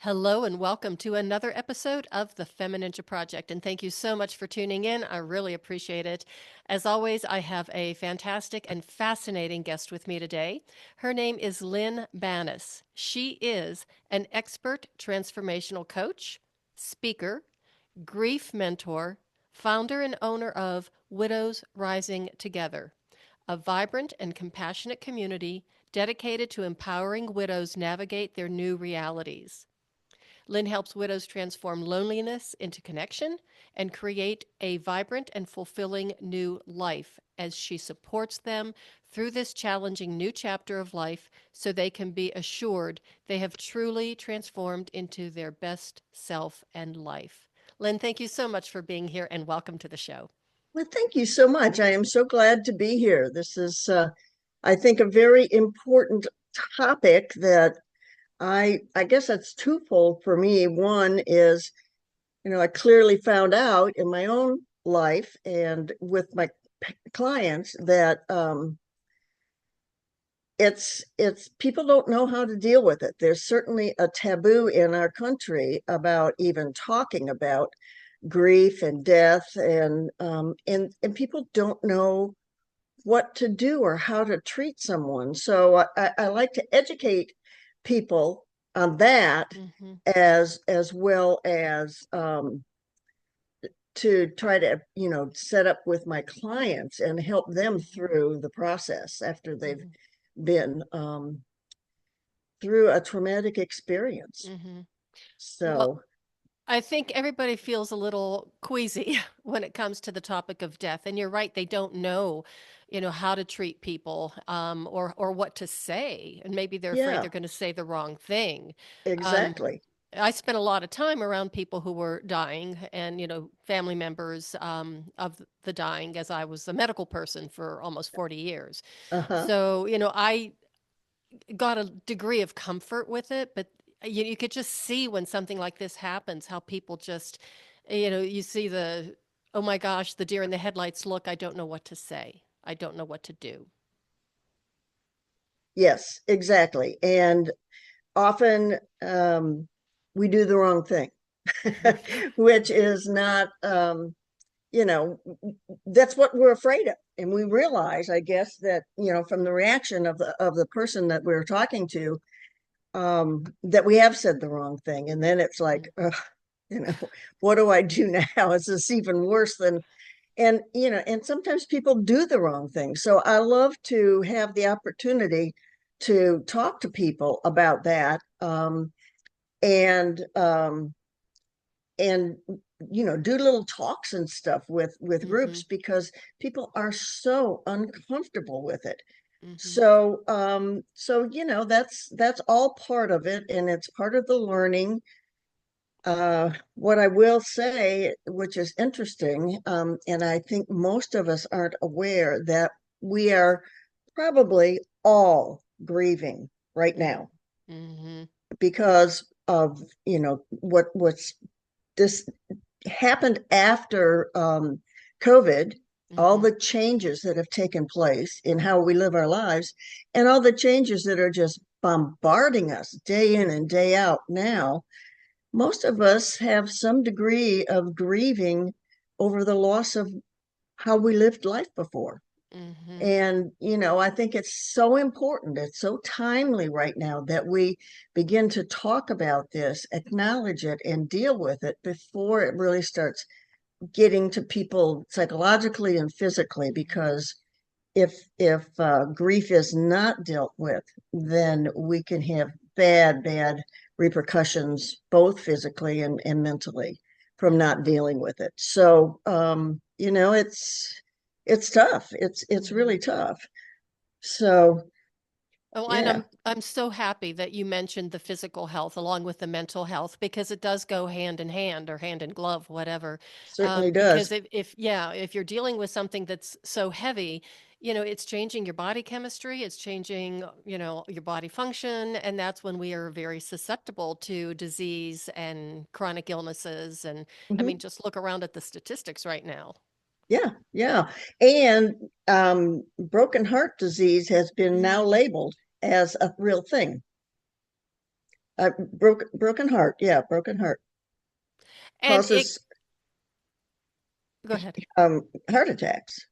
Hello and welcome to another episode of the FemiNinja Project. And thank you so much for tuning in. I really appreciate it. As always, I have a fantastic and fascinating guest with me today. Her name is Lynn Banis. She is an expert transformational coach, speaker, grief mentor, founder and owner of Widows Rising Together, a vibrant and compassionate community dedicated to empowering widows navigate their new realities. Lynn helps widows transform loneliness into connection and create a vibrant and fulfilling new life as she supports them through this challenging new chapter of life so they can be assured they have truly transformed into their best self and life. Lynn, thank you so much for being here and welcome to the show. Well, thank you so much. I am so glad to be here. This is, I think, a very important topic that I guess that's twofold for me. One is, I clearly found out in my own life and with my clients that it's people don't know how to deal with it. There's certainly a taboo in our country about even talking about grief and death, and people don't know what to do or how to treat someone. So I like to educate people on that, Mm-hmm. as well as to try to set up with my clients and help them through the process after they've Mm-hmm. been through a traumatic experience. Mm-hmm. Well, So I think everybody feels a little queasy when it comes to the topic of death. And you're right, they don't know, how to treat people, or what to say. And maybe they're afraid yeah, they're going to say the wrong thing. Um, exactly. I spent a lot of time around people who were dying and, family members of the dying as I was a medical person for almost 40 years. Uh-huh. So, I got a degree of comfort with it, but you could just see when something like this happens, how people just, you see the, oh my gosh, the deer in the headlights look, I don't know what to say. I don't know what to do. Yes, exactly. And often we do the wrong thing, which is not, you know, that's what we're afraid of. And we realize, I guess, that, from the reaction of the person that we're talking to, that we have said the wrong thing. And then it's like, ugh, you know, what do I do now? Is this even worse than, and sometimes people do the wrong thing. So I love to have the opportunity to talk to people about that, and and do little talks and stuff with Mm-hmm. groups because people are so uncomfortable with it. Mm-hmm. So that's all part of it, and it's part of the learning. What I will say, which is interesting, and I think most of us aren't aware that we are probably all grieving right now Mm-hmm. because of what's this happened after COVID, all Mm-hmm. the changes that have taken place in how we live our lives, and all the changes that are just bombarding us day in and day out now. Most of us have some degree of grieving over the loss of how we lived life before. Mm-hmm. And, I think it's so important. It's so timely right now that we begin to talk about this, acknowledge it, and deal with it before it really starts getting to people psychologically and physically. Because if grief is not dealt with, then we can have bad repercussions, both physically and mentally, from not dealing with it. So it's tough. It's Mm-hmm. really tough. So Oh, and yeah, I'm so happy that you mentioned the physical health along with the mental health because it does go hand in hand or hand in glove, whatever. certainly Because does. if you're dealing with something that's so heavy, it's changing your body chemistry, it's changing, your body function, and that's when we are very susceptible to disease and chronic illnesses. And I Mhm. mean, just look around at the statistics right now. Yeah, yeah. And broken heart disease has been now Mm. labeled as a real thing. Broken heart. Yeah, broken heart And it, causes go ahead. heart attacks.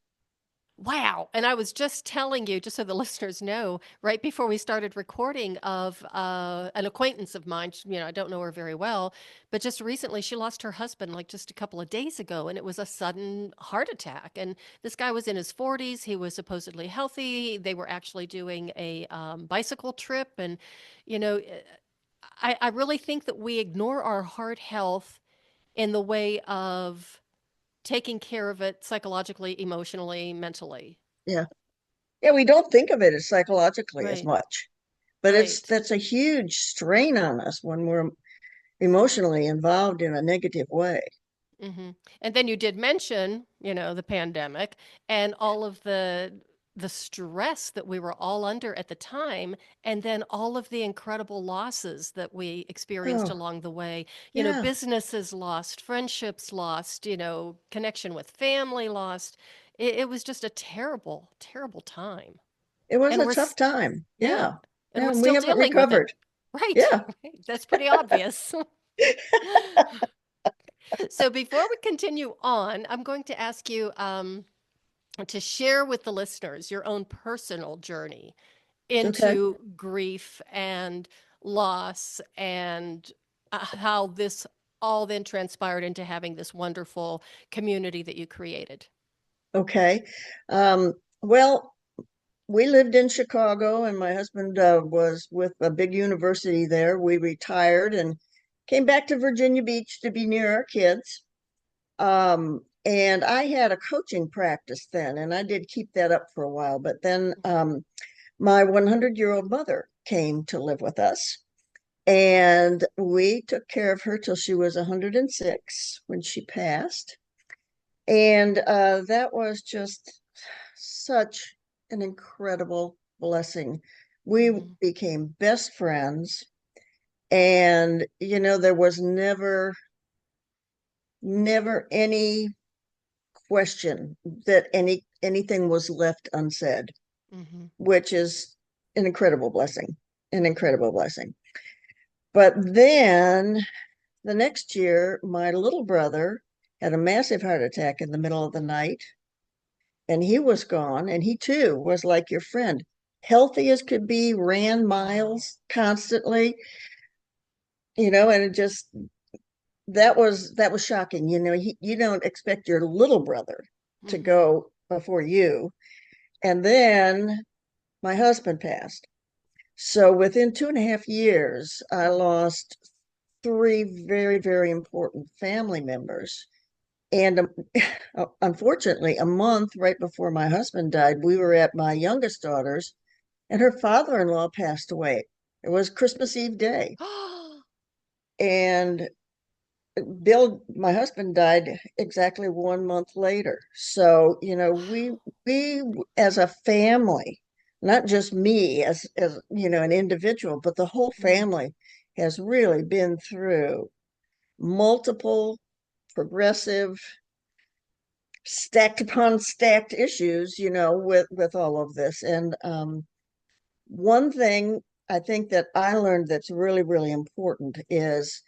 Wow. And I was just telling you, just so the listeners know, right before we started recording, of an acquaintance of mine. I don't know her very well, but just recently she lost her husband like just a couple of days ago, and it was a sudden heart attack. And this guy was in his 40s. He was supposedly healthy. They were actually doing a bicycle trip. And, you know, I really think that we ignore our heart health in the way of taking care of it psychologically, emotionally, mentally. Yeah. Yeah, we don't think of it as psychologically as Right, much, but right. that's a huge strain on us when we're emotionally involved in a negative way. Hmm. And then you did mention, the pandemic and all of the stress that we were all under at the time, and then all of the incredible losses that we experienced Oh, along the way. yeah. Businesses lost, friendships lost, connection with family lost. It was just a terrible, terrible time. It was And a we're tough time. yeah, Yeah. and Yeah, we're and we still haven't dealing with it. recovered. Right. Yeah. Right. That's pretty obvious. So before we continue on, I'm going to ask you to share with the listeners your own personal journey Okay. into grief and loss, and how this all then transpired into having this wonderful community that you created. Okay. Well, we lived in Chicago, and my husband was with a big university there. We retired and came back to Virginia Beach to be near our kids. And I had a coaching practice then, and I did keep that up for a while. But then my 100-year-old mother came to live with us, and we took care of her till she was 106 when she passed. And that was just such an incredible blessing. We Mm-hmm. became best friends, and there was never any question that anything was left unsaid, Mm-hmm. which is an incredible blessing, an incredible blessing. But then the next year, my little brother had a massive heart attack in the middle of the night, and he was gone. And he too was like your friend, healthy as could be, ran Wow. miles constantly, and it just that was shocking. You don't expect your little brother to Mm-hmm. go before you. And then my husband passed. So within 2.5 years, I lost three very, very important family members. And unfortunately, a month right before my husband died, we were at my youngest daughter's, and her father-in-law passed away. It was Christmas Eve day. And Bill, my husband, died exactly 1 month later. So, we as a family, not just me as an individual, but the whole Mm-hmm. family has really been through multiple progressive stacked upon stacked issues, with all of this. And one thing I think that I learned that's really, really important is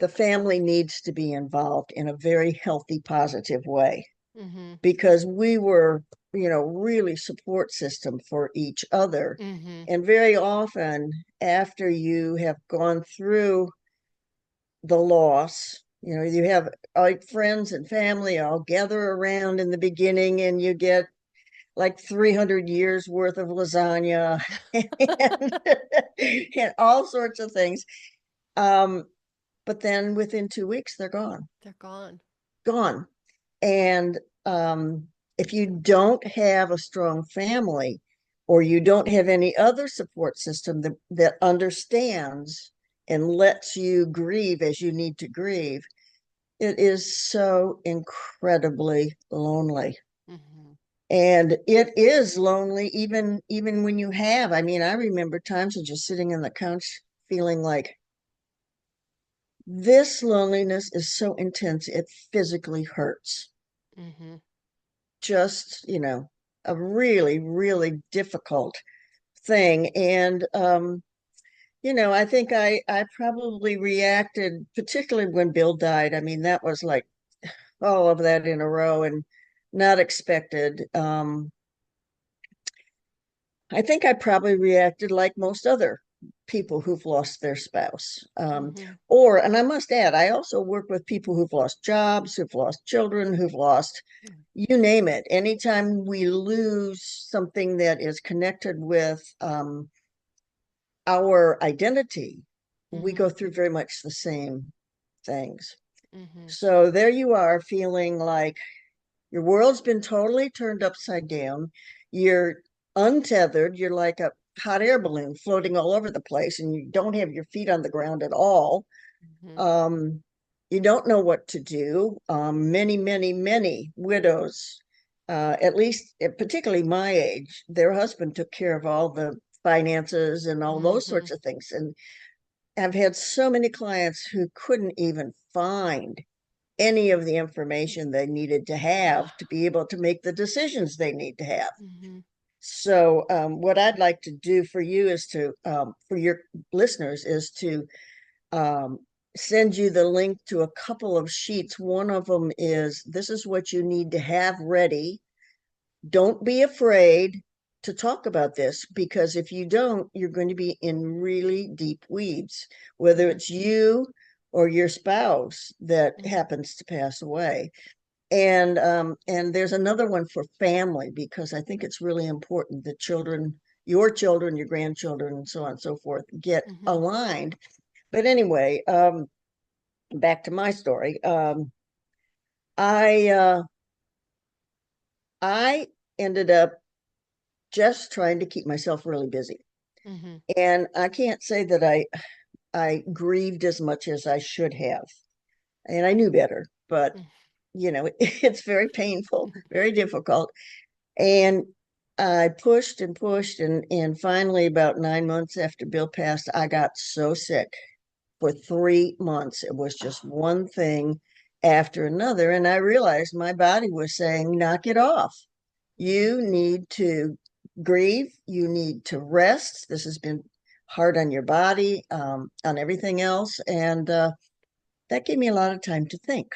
the family needs to be involved in a very healthy, positive way, Mm-hmm. because we were, really support system for each other. Mm-hmm. And very often, after you have gone through the loss, you have like friends and family all gather around in the beginning, and you get like 300 years worth of lasagna and, and all sorts of things. Um, but then within 2 weeks, they're gone, They're gone. gone. And if you don't have a strong family, or you don't have any other support system that understands and lets you grieve as you need to grieve, it is so incredibly lonely. Mm-hmm. And it is lonely even when you have. I mean, I remember times of just sitting on the couch feeling like this loneliness is so intense it physically hurts. Mm-hmm. Just, a really, really difficult thing. And I think I probably reacted, particularly when Bill died. I mean, that was like all of that in a row and not expected. I think I probably reacted like most other people who've lost their spouse. Mm-hmm. And I must add, I also work with people who've lost jobs, who've lost children, who've lost, you name it. Anytime we lose something that is connected with our identity, we Mm-hmm. go through very much the same things. Mm-hmm. So there you are feeling like your world's been totally turned upside down. You're untethered. You're like a hot air balloon floating all over the place, and you don't have your feet on the ground at all. Mm-hmm. Um, you don't know what to do. Many, many, many widows, at least particularly my age, their husband took care of all the finances and all those Mm-hmm. sorts of things. And I've had so many clients who couldn't even find any of the information they needed to have to be able to make the decisions they need to have. Mm-hmm. So, what I'd like to do for you is for your listeners, is to um, send you the link to a couple of sheets. One of them is this is what you need to have ready. Don't be afraid to talk about this, because if you don't, you're going to be in really deep weeds, whether Mm-hmm. it's you or your spouse that Mm-hmm. happens to pass away. And there's another one for family, because I think it's really important that children, your grandchildren, and so on and so forth get Mm-hmm. aligned. But anyway, back to my story. I I ended up just trying to keep myself really busy, Mm-hmm. and I can't say that I grieved as much as I should have, and I knew better, but it's very painful, very difficult. And I pushed and pushed, and finally, about 9 months after Bill passed, I got so sick for 3 months. It was just one thing after another. And I realized my body was saying, knock it off. You need to grieve. You need to rest. This has been hard on your body, on everything else. And that gave me a lot of time to think.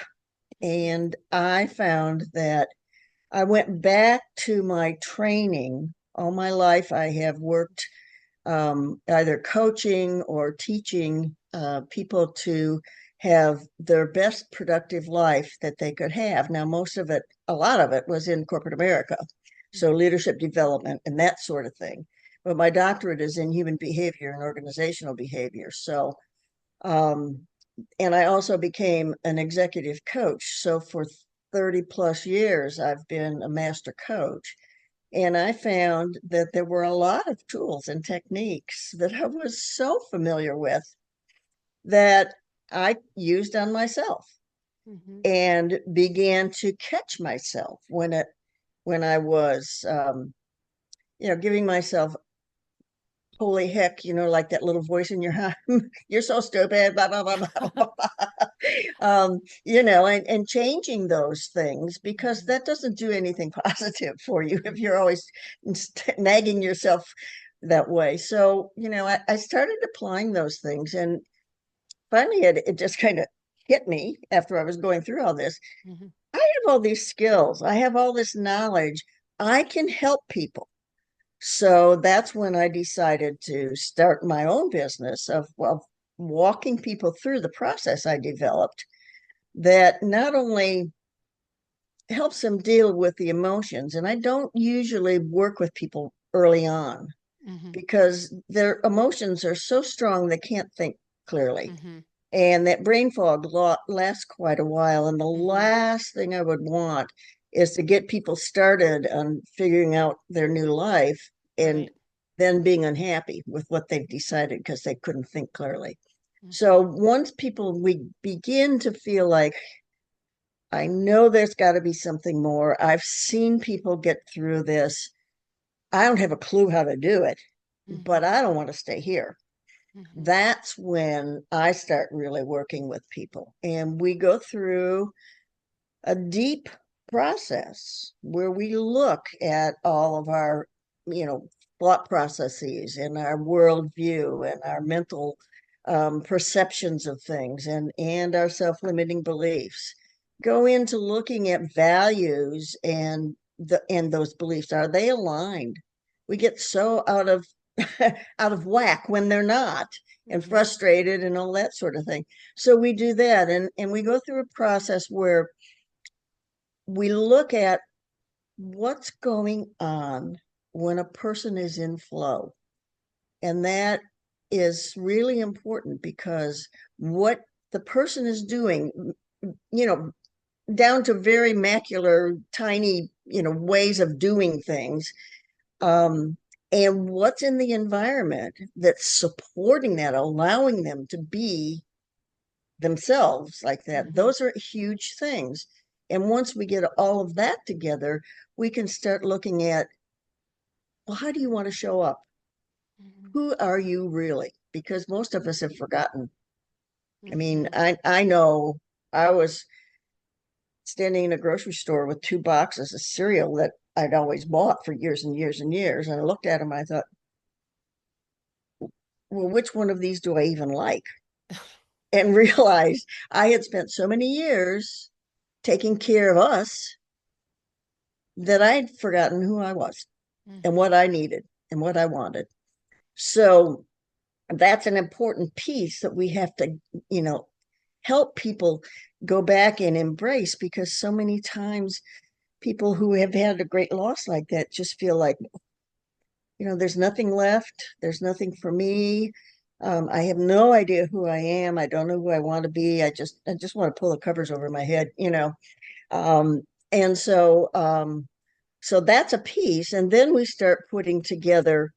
And I found that I went back to my training. All my life, I have worked either coaching or teaching people to have their best productive life that they could have. Now, a lot of it was in corporate America. So, leadership development and that sort of thing. But my doctorate is in human behavior and organizational behavior. Um, and I also became an executive coach. So, for 30 plus years, I've been a master coach. And I found that there were a lot of tools and techniques that I was so familiar with that I used on myself, Mm-hmm. and began to catch myself when I was giving myself holy heck, like that little voice in your head, you're so stupid, blah, blah, blah, blah, blah, blah. And changing those things, because that doesn't do anything positive for you if you're always nagging yourself that way. So, I started applying those things, and finally it just kind of hit me after I was going through all this. Mm-hmm. I have all these skills, I have all this knowledge, I can help people. So that's when I decided to start my own business of walking people through the process I developed, that not only helps them deal with the emotions. And I don't usually work with people early on, Mm-hmm. because their emotions are so strong they can't think clearly. Mm-hmm. And that brain fog lasts quite a while. And the Mm-hmm. last thing I would want is to get people started on figuring out their new life and Right. then being unhappy with what they've decided because they couldn't think clearly. Mm-hmm. So once we begin to feel like, I know there's got to be something more. I've seen people get through this. I don't have a clue how to do it, but Mm-hmm. I don't want to stay here. Mm-hmm. That's when I start really working with people. And we go through a deep process where we look at all of our, thought processes and our worldview and our mental perceptions of things and our self-limiting beliefs. Go into looking at values and those beliefs. Are they aligned? We get so out of out of whack when they're not, and frustrated and all that sort of thing. So we do that, and we go through a process where we look at what's going on when a person is in flow. And that is really important, because what the person is doing, down to very macular, tiny, ways of doing things, and what's in the environment that's supporting that, allowing them to be themselves like that. Those are huge things. And once we get all of that together, we can start looking at, well, how do you want to show up? Who are you really? Because most of us have forgotten. I mean, I know I was standing in a grocery store with 2 boxes of cereal that I'd always bought for years and years and years. And I looked at them and I thought, well, which one of these do I even like? And realized I had spent so many years taking care of us that I'd forgotten who I was and what I needed and what I wanted. So that's an important piece that we have to, help people go back and embrace, because so many times people who have had a great loss like that just feel like, there's nothing left. There's nothing for me. I have no idea who I am. I don't know who I want to be. I just want to pull the covers over my head, and so that's a piece. And then we start putting together,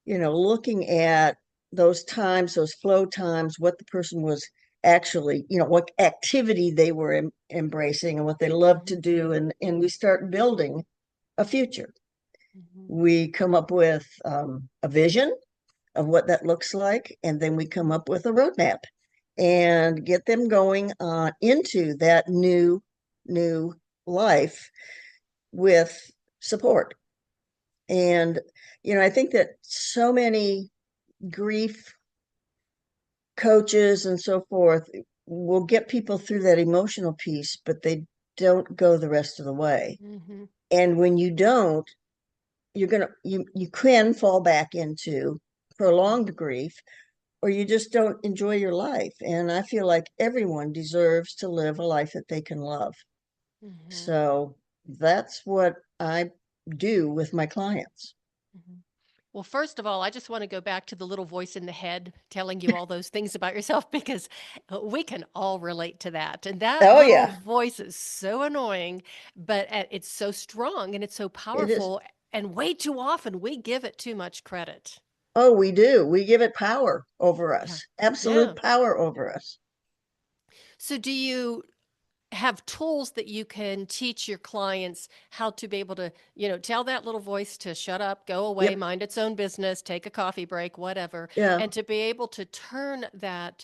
looking at those times, those flow times, what the person was actually, what activity they were embracing and what they loved to do. And we start building a future. We come up with a vision of what that looks like, and then we come up with a roadmap and get them going into that new life with support. And I think that so many grief coaches and so forth will get people through that emotional piece, but they don't go the rest of the way. And when you don't, you can fall back into prolonged grief, or you just don't enjoy your life. And I feel like everyone deserves to live a life that they can love. So that's what I do with my clients. Well, first of all, I just want to go back to the little voice in the head telling you all those things about yourself, because we can all relate to that. And that Oh, little yeah, voice is so annoying, but it's so strong and it's so it is. powerful. And way too often we give it too much credit. Oh, we do. We give it power over Yeah. us, Yeah. absolute power over us. So do you have tools that you can teach your clients how to be able to, tell that little voice to shut up, go away, Yep. mind its own business, take a coffee break, whatever, Yeah. and to be able to turn the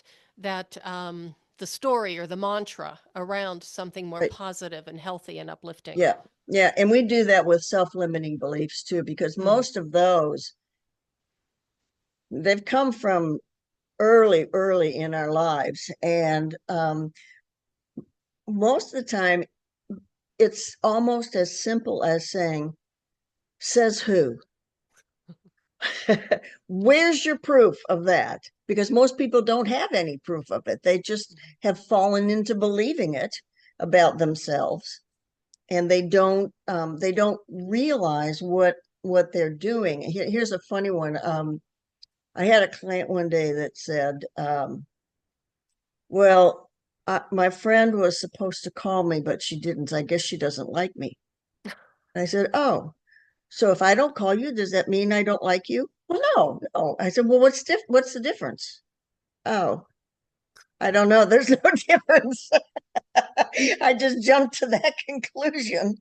story or the mantra around something more Right. positive and healthy and uplifting? Yeah. Yeah. And we do that with self-limiting beliefs too, because Mm. most of those, they've come from early in our lives. And most of the time, it's almost as simple as saying, says who? Where's your proof of that? Because most people don't have any proof of it. They just have fallen into believing it about themselves, and they don't realize what they're doing. Here's a funny one. I had a client one day that said, well, my friend was supposed to call me, but she didn't. I guess she doesn't like me. I said, oh, so if I don't call you, does that mean I don't like you? Well, no, no. I said, well, what's the difference? Oh, I don't know. There's no difference. I just jumped to that conclusion.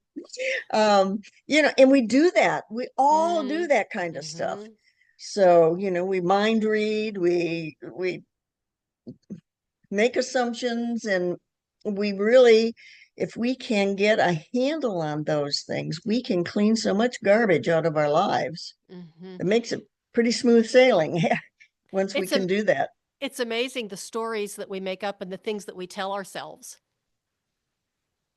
And we do that. We all do that kind of stuff. Mm-hmm. So, we mind read, we make assumptions, and we really if we can get a handle on those things, we can clean so much garbage out of our lives. Hmm. It makes it pretty smooth sailing once we It's can a, do that. it's amazing the stories that we make up and the things that we tell ourselves.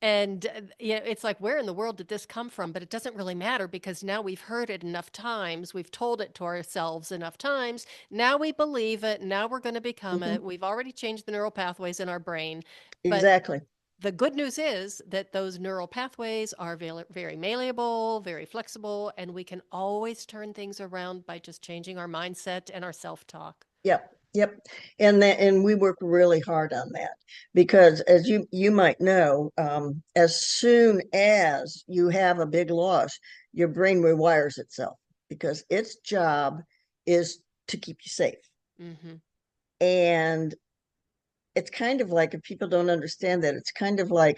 And it's like, where in the world did this come from? But it doesn't really matter because now we've heard it enough times. We've told it to ourselves enough times. Now we believe it. Now we're going to become Hmm. it. We've already changed the neural pathways in our brain. But Exactly. the good news is that those neural pathways are very, very malleable, very flexible, and we can always turn things around by just changing our mindset and our self-talk. Yep. Yep. And we work really hard on that because as you might know, as soon as you have a big loss, your brain rewires itself because its job is to keep you safe. Hmm. And it's kind of like, if people don't understand that, it's kind of like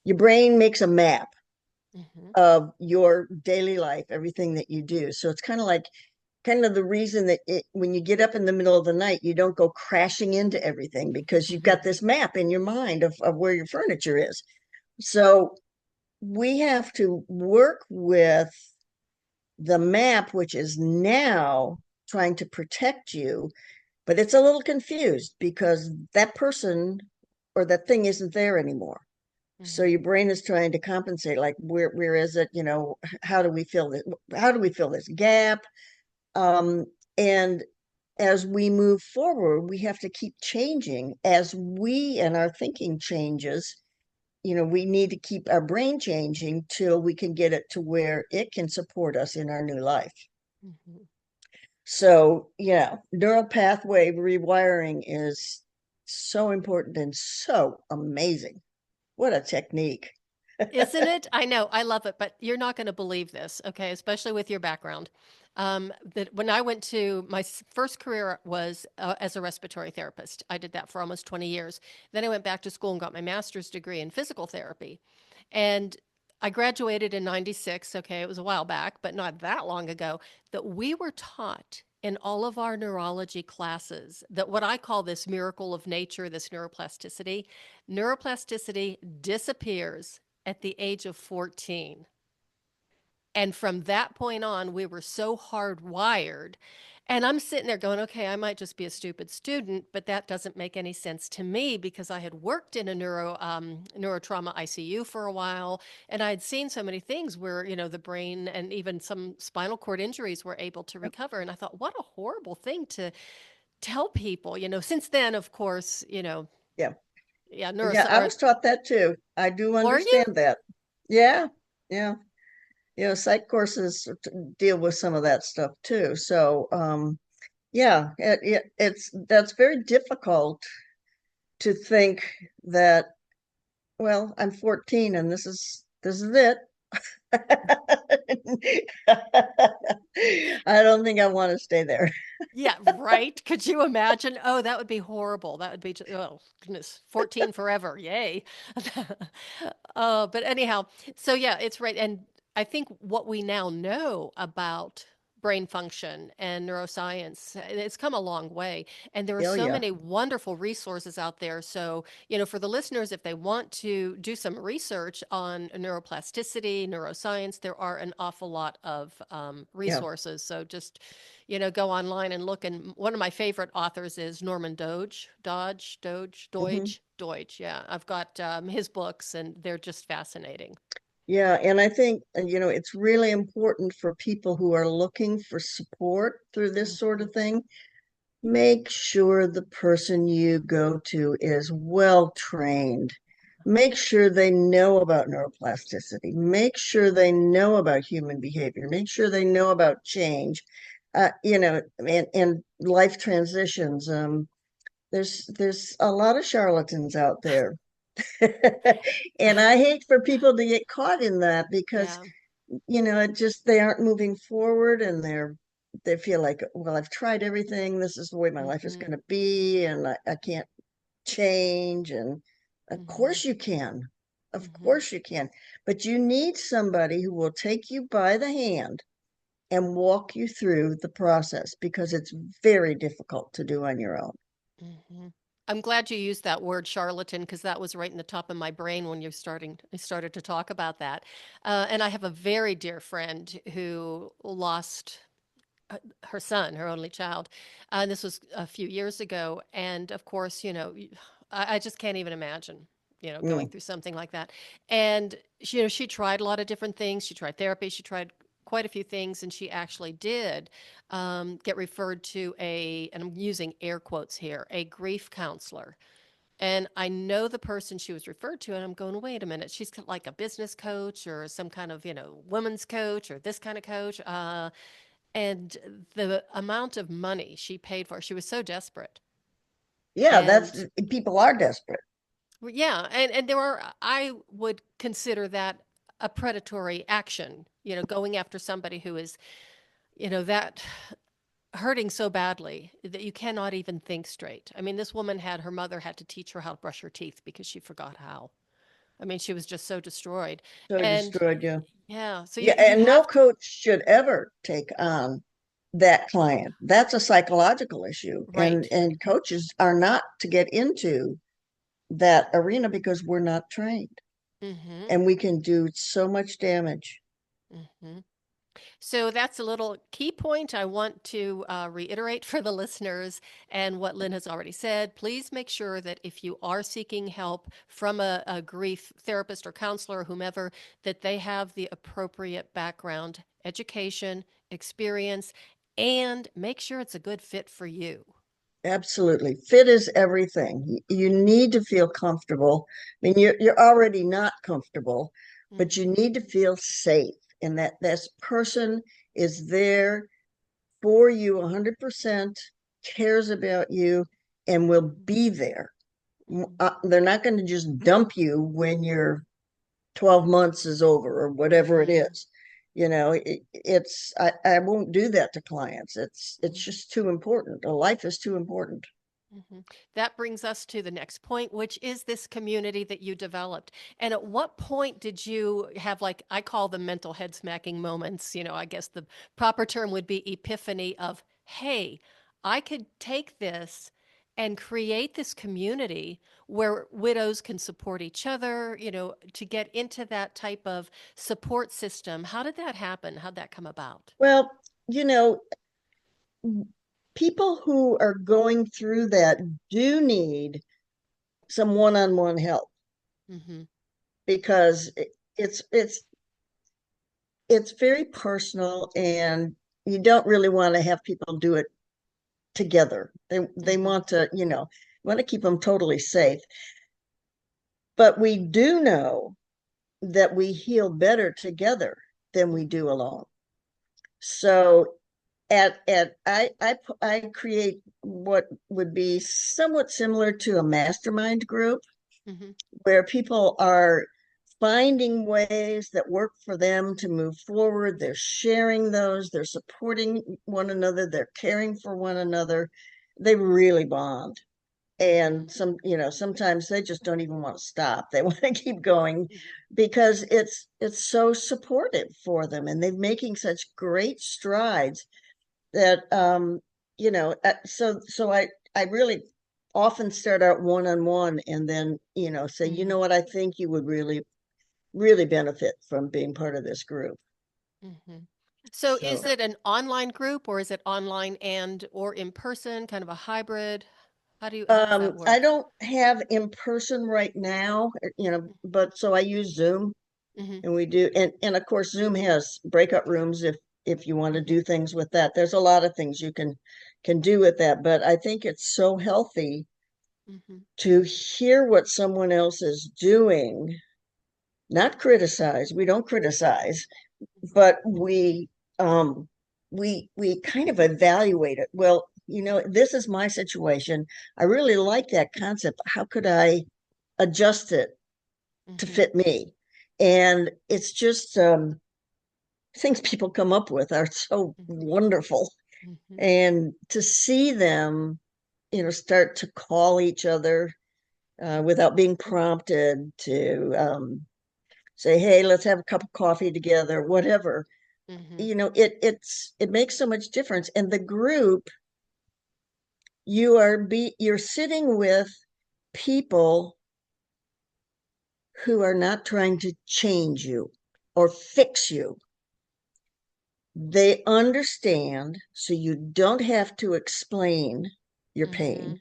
your brain makes a map Hmm. of your daily life, everything that you do. So it's kind of the reason that when you get up in the middle of the night, you don't go crashing into everything because you've got this map in your mind of where your furniture is. So we have to work with the map, which is now trying to protect you, but it's a little confused because that person or that thing isn't there anymore. So Hmm. your brain is trying to compensate, like where is it? How do we fill this? How do we fill this gap? Um, and as we move forward, we have to keep changing as we and our thinking changes. We need to keep our brain changing till we can get it to where it can support us in our new life. Hmm. So, yeah, neural pathway rewiring is so important and so amazing. What a technique. Isn't it? I know, I love it, but you're not going to believe this, okay? Especially with your background. That when I went to my first career was as a respiratory therapist. I did that for almost 20 years. Then I went back to school and got my master's degree in physical therapy. And I graduated in 96. Okay, it was a while back, but not that long ago, that we were taught in all of our neurology classes that what I call this miracle of nature, this neuroplasticity disappears at the age of 14. And from that point on, we were so hardwired. And I'm sitting there going, okay, I might just be a stupid student, but that doesn't make any sense to me because I had worked in a neurotrauma ICU for a while, and I had seen so many things where the brain and even some spinal cord injuries were able to recover. And I thought, what a horrible thing to tell people. Since then, of course, Yeah. yeah, Yeah, I was taught that too. I do were you? understand that. Yeah. Yeah. Psych courses deal with some of that stuff too. So, yeah, it's that's very difficult to think that, well, I'm 14 and this is it. I don't think I want to stay there. Yeah, right. Could you imagine? Oh, that would be horrible. That would be, oh, goodness, 14 forever. Yay. But anyhow, so yeah, it's right. And I think what we now know about brain function and neuroscience, it's come a long way. And there are Oh so yeah. many wonderful resources out there. So, for the listeners, if they want to do some research on neuroplasticity, neuroscience, there are an awful lot of Yeah. resources. So just go online and look. And one of my favorite authors is Norman Hmm. Deutsch. Yeah, I've got his books, and they're just fascinating. Yeah, and I think, it's really important for people who are looking for support through this sort Hmm. of thing. Make sure the person you go to is well trained. Make sure they know about neuroplasticity. Make sure they know about human behavior. Make sure they know about change, and life transitions. There's a lot of charlatans out there. And I hate for people to get caught in that because, Yeah. it just, they aren't moving forward and they feel like, well, I've tried everything. This is the way my life is Hmm. going to be, and I can't change. And of Hmm. course you can. Of Hmm. course you can. But you need somebody who will take you by the hand and walk you through the process because it's very difficult to do on your own. Hmm. I'm glad you used that word charlatan because that was right in the top of my brain when you started to talk about that. And I have a very dear friend who lost her son, her only child. And this was a few years ago. And of course, I just can't even imagine, going Mm. through something like that. And she tried a lot of different things. She tried therapy. She tried quite a few things, and she actually did get referred to and I'm using air quotes here, a grief counselor. And I know the person she was referred to, and I'm going, wait a minute, she's like a business coach or some kind of, women's coach or this kind of coach. And the amount of money she paid for, she was so desperate. Yeah, And people are desperate. yeah, and I would consider that a predatory action, going after somebody who is, that hurting so badly that you cannot even think straight. I mean, this woman her mother had to teach her how to brush her teeth because she forgot how. I mean, she was just so destroyed. So And destroyed you. yeah, so Yeah, you and no have to, coach should ever take on that client. That's a psychological issue. And right. and coaches are not to get into that arena because we're not trained. Mm-hmm. And we can do so much damage. Mm-hmm. So that's a little key point I want to reiterate for the listeners and what Lynn has already said. Please make sure that if you are seeking help from a grief therapist or counselor or whomever, that they have the appropriate background, education, experience, and make sure it's a good fit for you. Absolutely. Fit is everything. You need to feel comfortable. I mean, you're already not comfortable, but you Mm-hmm. need to feel safe and that this person is there for you 100%, cares about you, and will be there. Mm-hmm. They're not going to just dump you when your 12 months is over or whatever it Mm-hmm. is. I won't do that to clients. It's Mm-hmm. just too important. A life is too important. Mhm. That brings us to the next point, which is this community that you developed. And at what point did you have, like, I call them mental head smacking moments? I guess the proper term would be epiphany of, hey, I could take this and create this community where widows can support each other, to get into that type of support system. How did that happen? How'd that come about? Well, you know, people who are going through that do need some one-on-one help Mm-hmm. because it's very personal and you don't really want to have people do it together. They Mm-hmm. want to keep them totally safe. But we do know that we heal better together than we do alone. So at I create what would be somewhat similar to a mastermind group Mm-hmm. where people are finding ways that work for them to move forward. They're sharing those, they're supporting one another, they're caring for one another. They really bond. Mm-hmm. And sometimes they just don't even want to stop. They want to keep going Mm-hmm. because it's so supportive for them and they're making such great strides that so I really often start out one on one and then say, Mm-hmm. what, I think you would really really benefit from being part of this group. Mm-hmm. So is So it an online group or is it online and or in person, kind of a hybrid? How does that I work? don't have in person right now, but so I use Zoom Mm-hmm. and we do, and of course Zoom has breakup rooms if you want to Mm-hmm. do things with that. There's a lot of things you can do with that, but I think it's so healthy Mm-hmm. to hear what someone else is doing, not criticize. We don't criticize, Mm-hmm. but we kind of evaluate it. Well, this is my situation. I really like that concept. How could I adjust it to Mm-hmm. fit me? And it's just things people come up with are so wonderful. Mm-hmm. And to see them, start to call each other without being prompted to say, hey, let's have a cup of coffee together, whatever. Mm-hmm. It makes so much difference. And the group, you're sitting with people who are not trying to change you or fix you. They understand, so you don't have to explain your Mm-hmm. pain.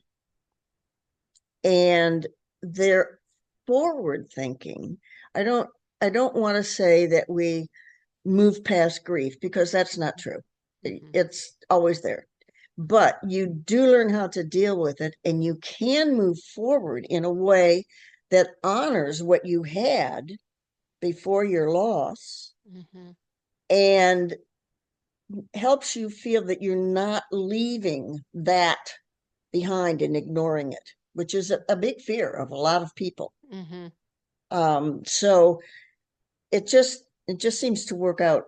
And they're forward thinking. I don't I don't want to say that we move past grief, because that's not true. Mm-hmm. It's always there. But you do learn how to deal with it, and you can move forward in a way that honors what you had before your loss Mm-hmm. and helps you feel that you're not leaving that behind and ignoring it, which is a big fear of a lot of people. Mm-hmm. So it just seems to work out.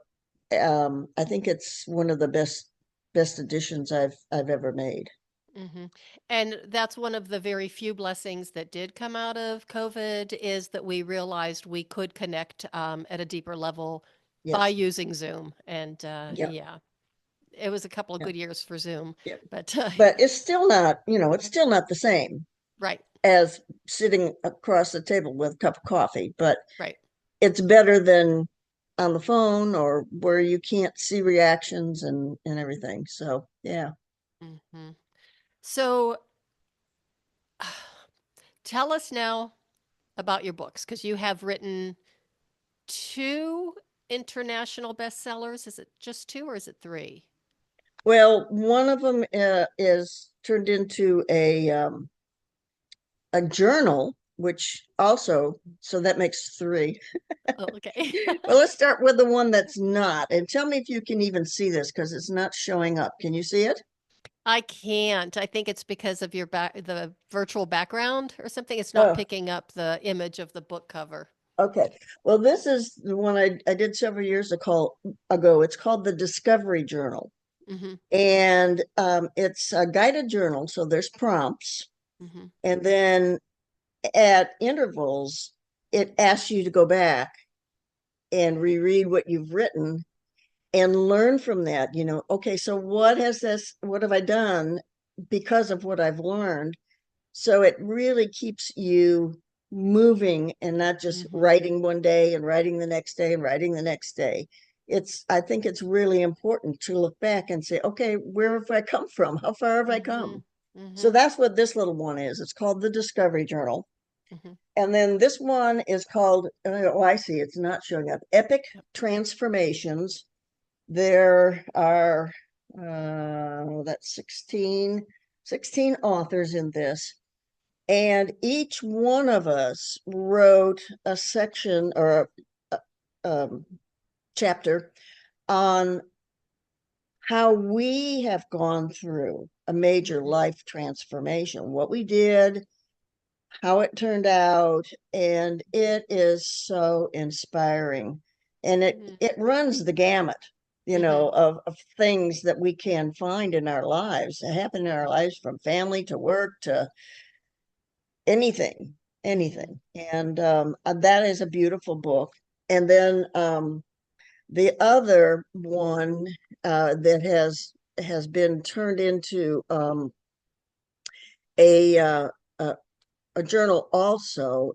I think it's one of the best additions I've ever made. Mm-hmm. And that's one of the very few blessings that did come out of COVID, is that we realized we could connect at a deeper level by Yes. using Zoom. And Yeah. yeah, it was a couple of Yeah. good years for Zoom, Yeah. but But it's still not the same right, as sitting across the table with a cup of coffee, but right. it's better than on the phone or where you can't see reactions and everything. So, yeah. Hmm. So tell us now about your books, because you have written two international bestsellers. Is it just two or is it three? Well, one of them is turned into a journal, which also, so that makes three. Oh, okay. Well, let's start with the one that's not, and tell me if you can even see this, because it's not showing up. Can you see it? I can't. I think it's because of the virtual background or something. It's not Oh, picking up the image of the book cover. okay. Well, this is the one I did several years ago. It's called the Discovery Journal. Mm-hmm. And it's a guided journal, so there's prompts. Mm-hmm. And then at intervals, it asks you to go back and reread what you've written and learn from that. Okay, so what have I done because of what I've learned? So it really keeps you moving and not just Mm-hmm. writing one day and writing the next day and writing the next day. I think it's really important to look back and say, okay, where have I come from? How far have I Mm-hmm. come? So Mm-hmm. that's what this little one is. It's called the Discovery Journal. Mm-hmm. And then this one is called, oh, I see, it's not showing up, Epic Yep. Transformations. There are, that's 16 authors in this. And each one of us wrote a section or a chapter on how we have gone through a major Mm-hmm. life transformation, what we did, how it turned out, and it is so inspiring. And it Mm-hmm. it runs the gamut, Mm-hmm. of things that we can find in our lives, that happen in our lives, from family to work to anything, Mm-hmm. anything. And that is a beautiful book. And then the other one that has been turned into a, uh, a a journal also,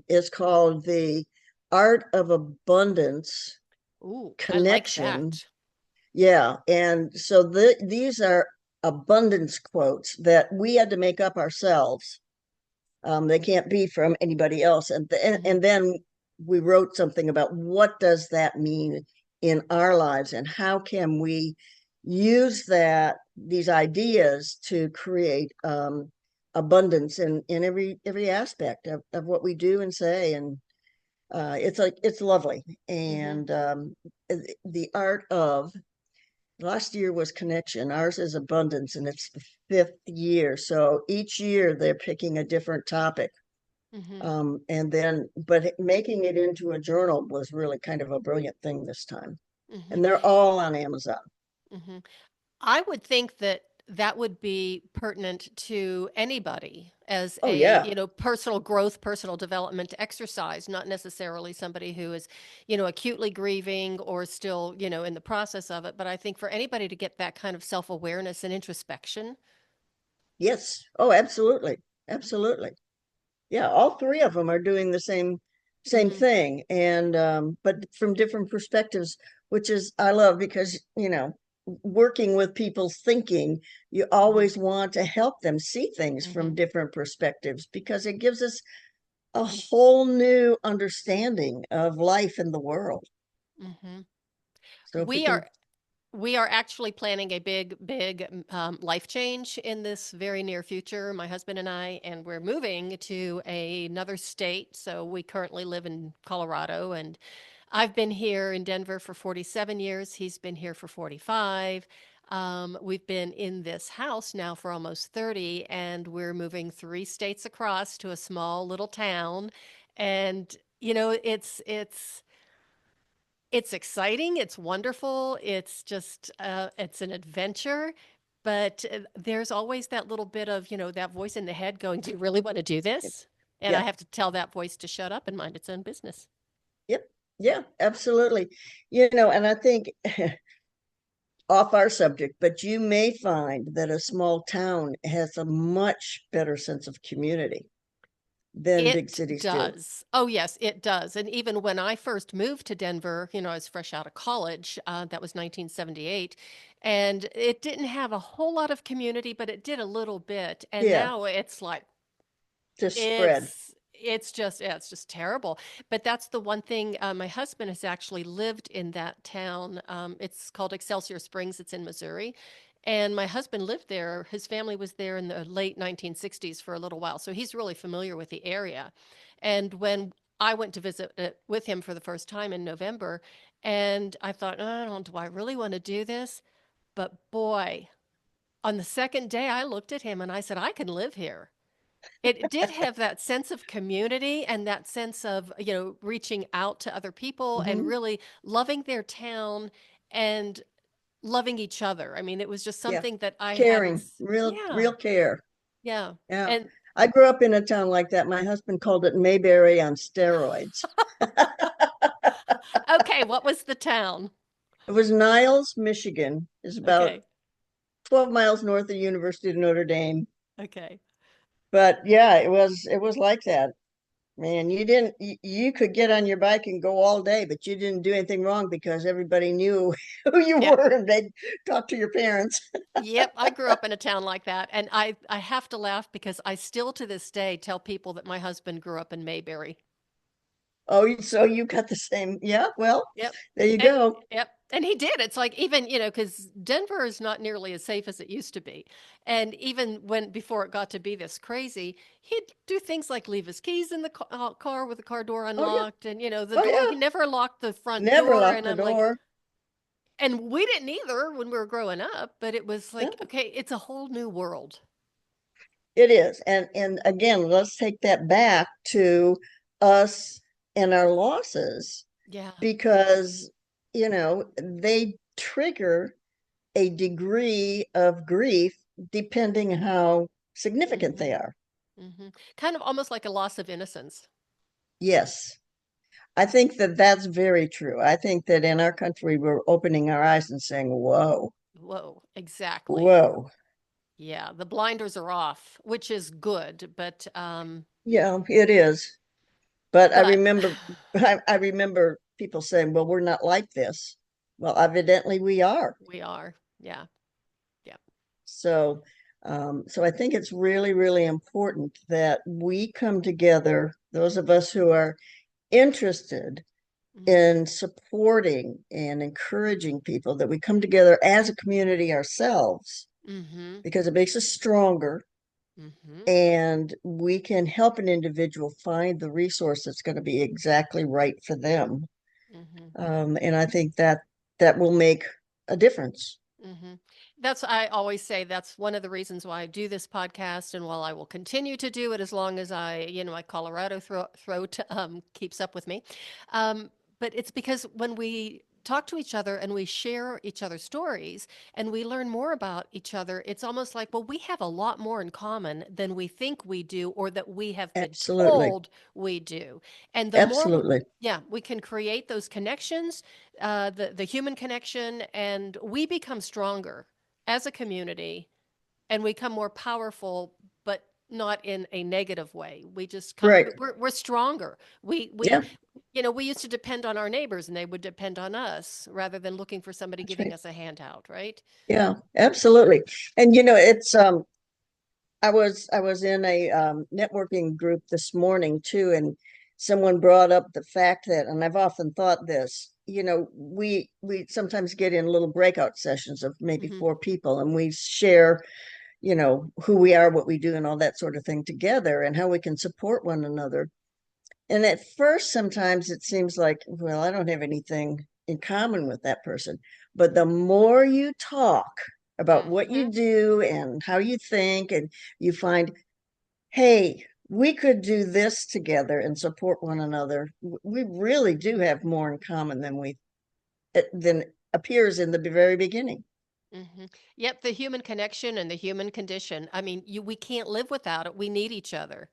is called The Art of Abundance Ooh, I like Connection. that. Yeah, and so these are abundance quotes that we had to make up ourselves. They can't be from anybody else. Mm-hmm. And then we wrote something about what does that mean in our lives, and how can we use these ideas to create abundance in every aspect of what we do and say. And it's lovely. Mm-hmm. And the art of last year was connection. Ours is abundance, and it's the fifth year. So each year they're picking a different topic. Mm-hmm. But making it into a journal was really kind of a brilliant thing this time. Mm-hmm. And they're all on Amazon. Mm-hmm. I would think that that would be pertinent to anybody as Oh, a, yeah. personal growth, personal development exercise, not necessarily somebody who is, acutely grieving or still, in the process of it. But I think for anybody to get that kind of self-awareness and introspection. Yes. Oh, absolutely. Absolutely. Yeah, all three of them are doing the same Hmm. thing, and but from different perspectives, which is I love because working with people's thinking, you Hmm. always want to help them see things Hmm. from different perspectives because it gives us a whole new understanding of life in the world. Hmm. So if we We can, are we are actually planning a big life change in this very near future, my husband and I, and we're moving to another state. So we currently live in Colorado, and I've been here in Denver for 47 years. He's been here for 45. We've been in this house now for almost 30, and we're moving 3 states across to a small little town. And it's exciting, it's wonderful, it's just it's an adventure, but there's always that little bit of, that voice in the head going, "Do you really want to do this?" And I yeah, have to tell that voice to shut up and mind its own business. yep, yeah, absolutely. And I think off our subject, but you may find that a small town has a much better sense of community than big It cities do. does. Oh, yes, it does. And even when I first moved to Denver, I was fresh out of college. That was 1978. And it didn't have a whole lot of community, but it did a little bit. And Yeah, now it's like, just spread. it's just terrible. But that's the one thing. My husband has actually lived in that town. It's called Excelsior Springs. It's in Missouri. And my husband lived there. His family was there in the late 1960s for a little while. So he's really familiar with the area. And when I went to visit it with him for the first time in November, and I thought, oh, do I really want to do this? But boy, on the second day, I looked at him and I said, I can live here. It did have that sense of community and that sense of, reaching out to other people and Hmm. really loving their town and loving each other. I mean, it was just Yeah, something that I hadn't. caring, real, Yeah, real care. yeah. Yeah, And I grew up in a town like that. My husband called it Mayberry on steroids. okay, what was the town? It was Niles, Michigan. Is about Okay, 12 miles north of the University of Notre Dame. okay. But yeah, it was like that. Man, you could get on your bike and go all day, but you didn't do anything wrong because everybody knew who you Yep. were and they'd talk to your parents. Yep, I grew up in a town like that, and I have to laugh because I still to this day tell people that my husband grew up in Mayberry. Oh, so you got the same. Yeah, well, Yep. there you And go. yep. And he did. It's like even, because Denver is not nearly as safe as it used to be. And even before it got to be this crazy, he'd do things like leave his keys in the car with the car door Oh, yeah. unlocked. And, the Oh, door, he yeah. never locked the front Never door. locked And the I'm like, door. and we didn't either when we were growing up. But it was like, No, okay, it's a whole new world. it is. And again, let's take that back to us and our losses Yeah. because, they trigger a degree of grief depending how significant Hmm. they are. Hmm. Kind of almost like a loss of innocence. Yes, I think that that's very true. I think that in our country, we're opening our eyes and saying, whoa, Whoa, exactly. whoa. Yeah, the blinders are off, which is good, Yeah, it is. But I but I remember, I remember people saying, well, we're not like this. Well, evidently we are. we are. Yeah. Yeah. So, so I think it's really, really important that we come together, those of us who are interested Mhm. in supporting and encouraging people, that we come together as a community ourselves Mhm. because it makes us stronger Mhm. and we can help an individual find the resource that's going to be exactly right for them. Mhm. And I think that will make a difference. Mhm. I always say that's one of the reasons why I do this podcast, and while I will continue to do it as long as my Colorado throat keeps up with me. Um, but it's because when we talk to each other and we share each other's stories and we learn more about each other, it's almost like, well, we have a lot more in common than we think we do or that we have been Absolutely. told we do. And the more Absolutely. yeah, we can create those connections, the human connection, and we become stronger as a community and we come more powerful, but not in a negative way. We just come, Right. we're stronger. Yeah, We used to depend on our neighbors and they would depend on us rather than looking for somebody that's giving right. us a handout, right? Yeah, absolutely. And it's I was in a networking group this morning too, and someone brought up the fact that, and I've often thought this, we sometimes get in little breakout sessions of maybe Hmm. 4 people, and we share, who we are, what we do, and all that sort of thing together, and how we can support one another. And at first, sometimes it seems like, well, I don't have anything in common with that person. But the more you talk about what Hmm. you do and how you think, and you find, hey, we could do this together and support one another. We really do have more in common than appears in the very beginning. Hmm. Yep, the human connection and the human condition. I mean, we can't live without it. We need each other.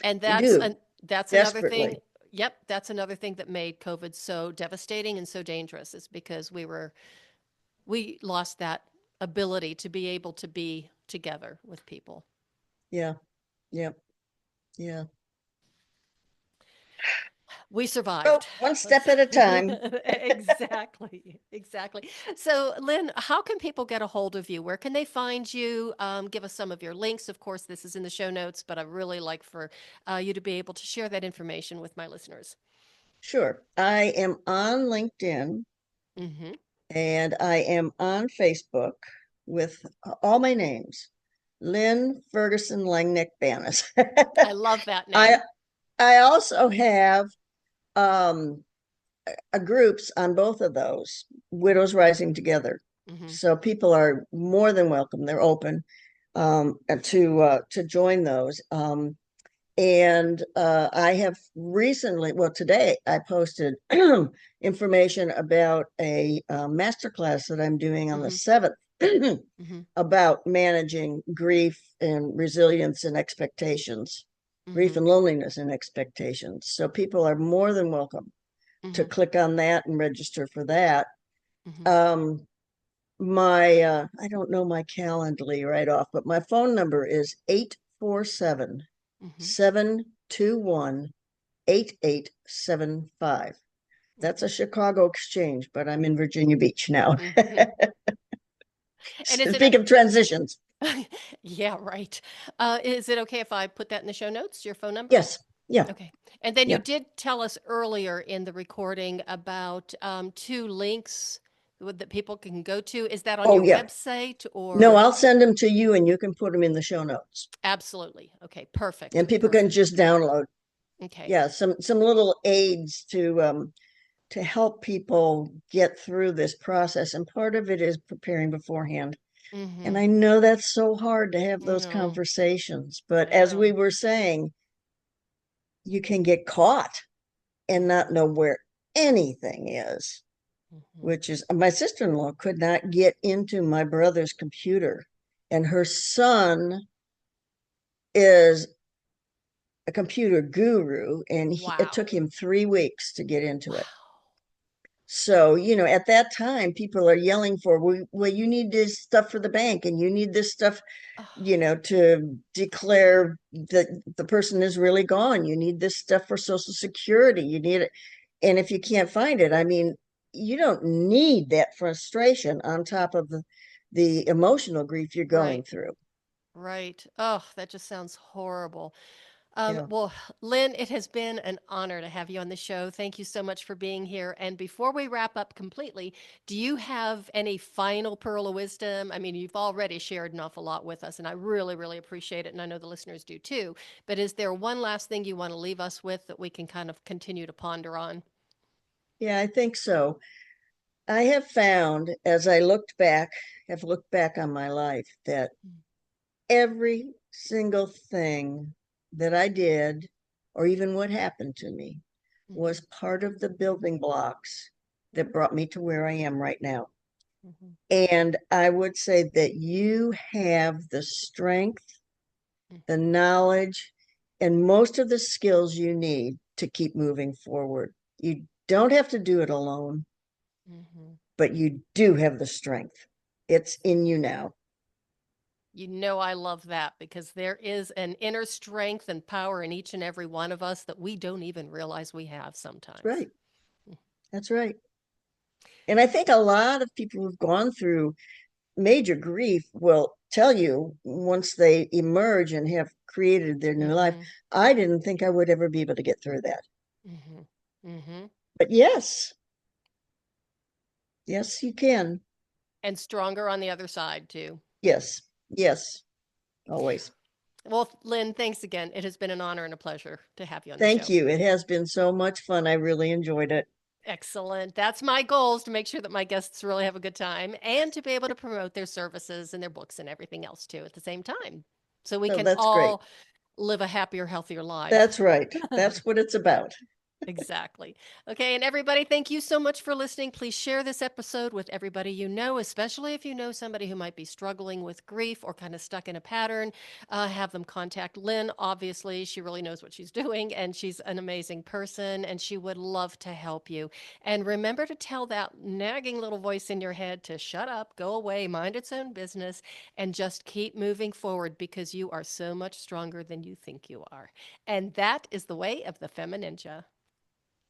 And We do that's another thing. desperately. Yep, that's another thing that made COVID so devastating and so dangerous is because we lost that ability to be able to be together with people. Yeah, yeah, yeah. We Well, survived. one step Let's at a time. exactly, exactly. So, Lynn, how can people get a hold of you? Where can they find you? Give us some of your links. Of course, this is in the show notes, but I really like for you to be able to share that information with my listeners. Sure. I am on LinkedIn. Hmm. And I am on Facebook with all my names. Lynn Ferguson Langnick Banis. I love that I name. I also have um groups on both of those, Widows Rising Together. Hmm. So people are more than welcome. They're open to join those. And I have recently, well, today I posted information about a masterclass that I'm doing on the Hmm. 7th Hmm. about managing grief and resilience and expectations, grief Hmm. and loneliness and expectations. So people are more than welcome to Hmm. click on that and register for that. Hmm. Um, my I don't know my Calendly right off, but my phone number is 847 Hmm. 721 8875. That's a Chicago exchange, but I'm in Virginia Beach now. Hmm. Hmm. And is Speak of transitions. yeah, right. Is it okay if I put that in the show notes, your phone number? Yes. Yeah. Okay. And then you Yeah. did tell us earlier in the recording about two links that people can go to. Is that on Oh, your yeah. website No, or? I'll send them to you and you can put them in the show notes. Absolutely. Okay. Perfect. And people can Perfect. just download. Okay. Yeah, some little aids to help people get through this process. And part of it is preparing beforehand. Mm-hmm. And I know that's so hard to have those No, conversations, but I as we know. were saying, you can get caught and not know where anything is, Mm-hmm. which is my sister-in-law could not get into my brother's computer, and her son is a computer guru, and it took Wow. him 3 weeks to get into it. Wow. So, at that time, people are yelling for, well, you need this stuff for the bank, and you need this stuff, Oh, to declare that the person is really gone. You need this stuff for Social Security. You need it. And if you can't find it, I mean, you don't need that frustration on top of the emotional grief you're going right. through. Right. Oh, that just sounds horrible. Yeah. Well, Lynn, it has been an honor to have you on the show. Thank you so much for being here. And before we wrap up completely, do you have any final pearl of wisdom? I mean, you've already shared an awful lot with us, and I really, really appreciate it. And I know the listeners do too. But is there one last thing you want to leave us with that we can kind of continue to ponder on? Yeah, I think so. I have found as have looked back on my life, that every single thing that I did, or even what happened to me, Mm-hmm. was part of the building blocks that brought me to where I am right now. Mm-hmm. And I would say that you have the strength, the knowledge, and most of the skills you need to keep moving forward. You don't have to do it alone, Mm-hmm. but you do have the strength. It's in you now. You know, I love that because there is an inner strength and power in each and every one of us that we don't even realize we have That's sometimes. right. That's right. And I think a lot of people who've gone through major grief will tell you once they emerge and have created their new life, Mm-hmm. I didn't think I would ever be able to get through that. Mm-hmm. Mm-hmm. But yes, yes, you can. And stronger on the other side, too. Yes, yes, always. Well, Lynn, thanks again. It has been an honor and a pleasure to have you on the Thank show. you. It has been so much fun. I really enjoyed it. Excellent. That's my goal, is to make sure that my guests really have a good time and to be able to promote their services and their books and everything else too at the same time. So we So can that's great. all live a happier, healthier life. That's right. That's what it's about. Exactly. Okay, and everybody, thank you so much for listening. Please share this episode with everybody you know, especially if you know somebody who might be struggling with grief or kind of stuck in a pattern. Have them contact Lynn. Obviously, she really knows what she's doing, and she's an amazing person, and she would love to help you. And remember to tell that nagging little voice in your head to shut up, go away, mind its own business, and just keep moving forward because you are so much stronger than you think you are. And that is the way of the FemiNinja.